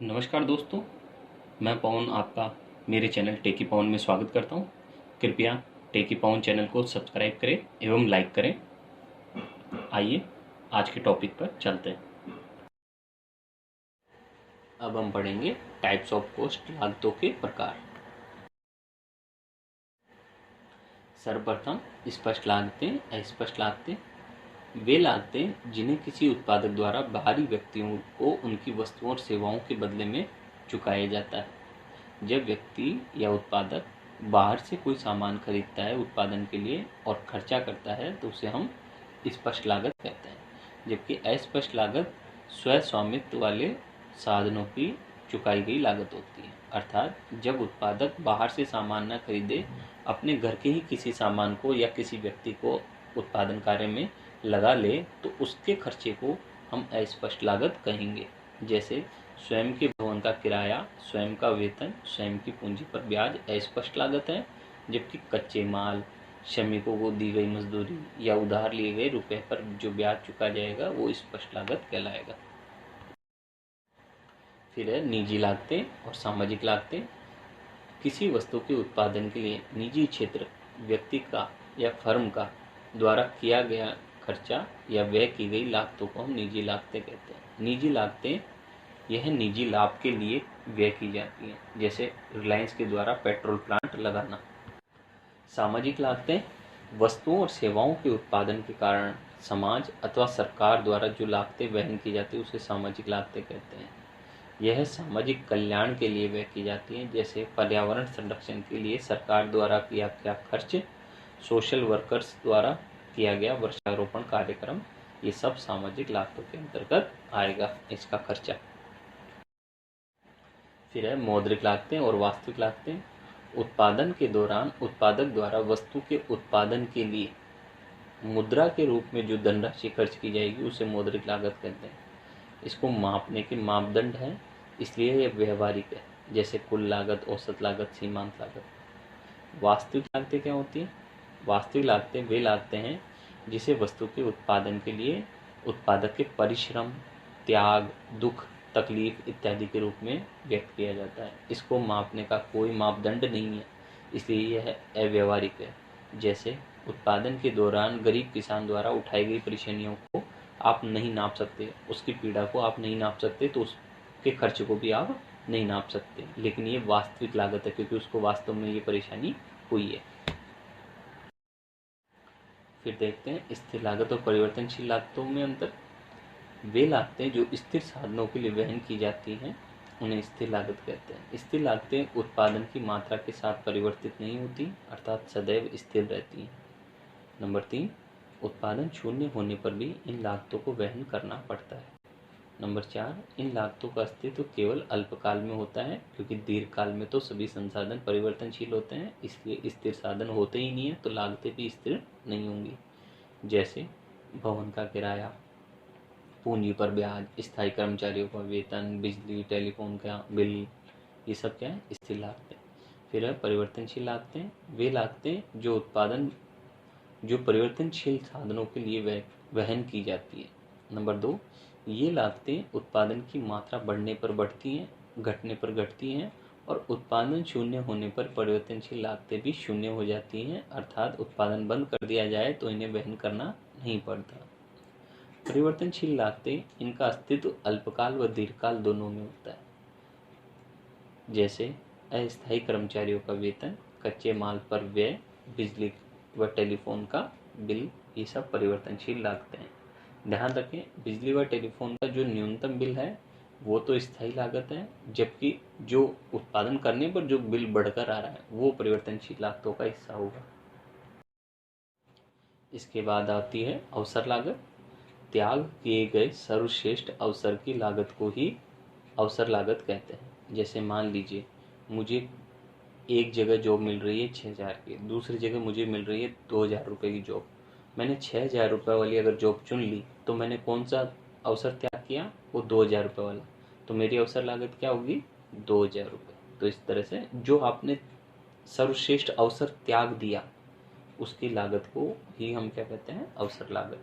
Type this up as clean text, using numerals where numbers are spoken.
नमस्कार दोस्तों, मैं पवन आपका मेरे चैनल टेकी पवन में स्वागत करता हूं। कृपया टेकी पवन चैनल को सब्सक्राइब करें एवं लाइक करें। आइए आज के टॉपिक पर चलते हैं। अब हम पढ़ेंगे टाइप्स ऑफ कॉस्ट, लागतों के प्रकार। सर्वप्रथम स्पष्ट लागतें, अस्पष्ट लागतें। वे लागतें जिन्हें किसी उत्पादक द्वारा बाहरी व्यक्तियों को उनकी वस्तुओं और सेवाओं के बदले में चुकाया जाता है। जब व्यक्ति या उत्पादक बाहर से कोई सामान खरीदता है उत्पादन के लिए और खर्चा करता है तो उसे हम स्पष्ट लागत कहते हैं। जबकि अस्पष्ट लागत स्व स्वामित्व वाले साधनों की चुकाई गई लागत होती है। अर्थात जब उत्पादक बाहर से सामान न खरीदे, अपने घर के ही किसी सामान को या किसी व्यक्ति को उत्पादन कार्य में लगा ले तो उसके खर्चे को हम अस्पष्ट लागत कहेंगे। जैसे स्वयं के भवन का किराया, स्वयं का वेतन, स्वयं की पूंजी पर ब्याज अस्पष्ट लागत है। जबकि कच्चे माल, श्रमिकों को दी गई मजदूरी या उधार लिए गए रुपए पर जो ब्याज चुका जाएगा वो स्पष्ट लागत कहलाएगा। फिर है निजी लागतें और सामाजिक लागतें। किसी वस्तु के उत्पादन के लिए निजी क्षेत्र, व्यक्ति का या फर्म का द्वारा किया गया खर्चा या व्यय की गई लागतों को हम निजी लागतें कहते हैं। निजी लागतें यह निजी लाभ के लिए व्यय की जाती हैं, जैसे रिलायंस के द्वारा पेट्रोल प्लांट लगाना। सामाजिक लागतें वस्तुओं और सेवाओं के उत्पादन के कारण समाज अथवा सरकार द्वारा जो लागतें वहन की जाती है उसे सामाजिक लागतें कहते हैं। यह सामाजिक कल्याण के लिए व्यय की जाती है, जैसे पर्यावरण संरक्षण के लिए सरकार द्वारा किया गया खर्च, सोशल वर्कर्स द्वारा किया गया वृक्षारोपण कार्यक्रम, ये सब सामाजिक लागतों के अंतर्गत आएगा इसका खर्चा। फिर है मौद्रिक लागतें और वास्तविक लागतें। उत्पादन के दौरान उत्पादक द्वारा वस्तु के उत्पादन के लिए मुद्रा के रूप में जो धनराशि खर्च की जाएगी उसे मौद्रिक लागत कहते हैं। इसको मापने के मापदंड हैं, इसलिए यह व्यवहारिक है, जैसे कुल लागत, औसत लागत, सीमांत लागत। वास्तविक लागतें क्या होती हैं? वास्तविक लागतें वे लागतें हैं जिसे वस्तु के उत्पादन के लिए उत्पादक के परिश्रम, त्याग, दुख, तकलीफ इत्यादि के रूप में व्यक्त किया जाता है। इसको मापने का कोई मापदंड नहीं है, इसलिए यह अव्यवहारिक है। जैसे उत्पादन के दौरान गरीब किसान द्वारा उठाई गई परेशानियों को आप नहीं नाप सकते, उसकी पीड़ा को आप नहीं नाप सकते, तो उसके खर्च को भी आप नहीं नाप सकते, लेकिन ये वास्तविक लागत है क्योंकि उसको वास्तव में ये परेशानी हुई है। फिर देखते हैं स्थिर लागत और परिवर्तनशील लागतों में अंतर। वे लागतें जो स्थिर साधनों के लिए वहन की जाती हैं उन्हें स्थिर लागत कहते हैं। स्थिर लागतें उत्पादन की मात्रा के साथ परिवर्तित नहीं होती, अर्थात सदैव स्थिर रहती हैं। नंबर 3, उत्पादन शून्य होने पर भी इन लागतों को वहन करना पड़ता है। नंबर 4, इन लागतों का अस्तित्व केवल अल्पकाल में होता है क्योंकि दीर्घकाल में तो सभी संसाधन परिवर्तनशील होते हैं, इसलिए स्थिर साधन होते ही नहीं है तो लागतें भी स्थिर नहीं होंगी। जैसे भवन का किराया, पूंजी पर ब्याज, स्थायी कर्मचारियों का वेतन, बिजली, टेलीफोन का बिल, ये सब क्या है? स्थिर लागतें। फिर है परिवर्तनशील लागतें। वे लागतें जो परिवर्तनशील साधनों के लिए वहन की जाती है। नंबर 2, ये लागतें उत्पादन की मात्रा बढ़ने पर बढ़ती हैं, घटने पर घटती हैं, और उत्पादन शून्य होने पर परिवर्तनशील लागतें भी शून्य हो जाती हैं, अर्थात उत्पादन बंद कर दिया जाए तो इन्हें वहन करना नहीं पड़ता। परिवर्तनशील लागतें, इनका अस्तित्व अल्पकाल व दीर्घकाल दोनों में होता है। जैसे अस्थायी कर्मचारियों का वेतन, कच्चे माल पर व्यय, बिजली व टेलीफोन का बिल, ये सब परिवर्तनशील लागतें हैं। ध्यान रखें, बिजली व टेलीफोन का जो न्यूनतम बिल है वो तो स्थायी लागत है, जबकि जो उत्पादन करने पर जो बिल बढ़कर आ रहा है वो परिवर्तनशील लागतों का हिस्सा होगा। इसके बाद आती है अवसर लागत। त्याग किए गए सर्वश्रेष्ठ अवसर की लागत को ही अवसर लागत कहते हैं। जैसे मान लीजिए मुझे एक जगह जॉब मिल रही है 6,000 की, दूसरी जगह मुझे मिल रही है 2,000 रुपये की जॉब। मैंने 6,000 रुपये वाली अगर जॉब चुन ली तो मैंने कौन सा अवसर त्याग किया? वो 2,000 रुपये वाला। तो मेरी अवसर लागत क्या होगी? 2,000 रुपये। तो इस तरह से जो आपने सर्वश्रेष्ठ अवसर त्याग दिया उसकी लागत को ही हम क्या कहते हैं? अवसर लागत।